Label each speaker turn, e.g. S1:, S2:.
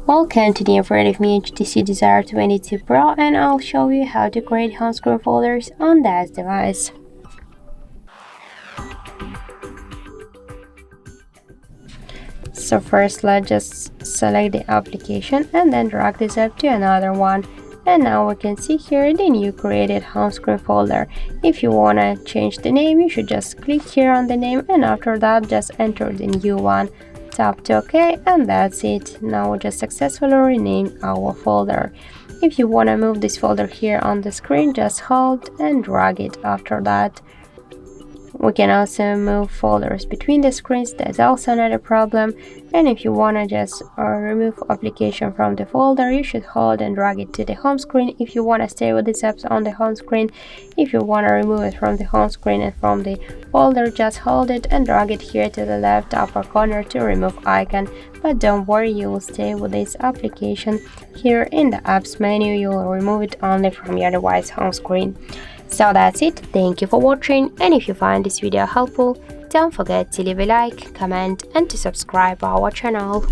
S1: Welcome to the in front of me HTC Desire 22 Pro, and I'll show you how to create home screen folders on that device. So first let's just select the application and then drag this up to another one. And now we can see here the new created home screen folder. If you want to change the name, you should just click here on the name, and after that just enter the new one. Tap to OK, and that's it. Now we just successfully renamed our folder. If you want to move this folder here on the screen, just hold and drag it. After that, we can also move folders between the screens. That's also not a problem. And if you want to just remove application from the folder, you should hold and drag it to the home screen if you want to stay with these apps on the home screen. If you want to remove it from the home screen and from the folder, just hold it and drag it here to the left upper corner to remove icon. But don't worry, you will stay with this application. Here in the apps menu, you will remove it only from your device home screen. So that's it. Thank you for watching, and if you find this video helpful, don't forget to leave a like, comment and to subscribe our channel.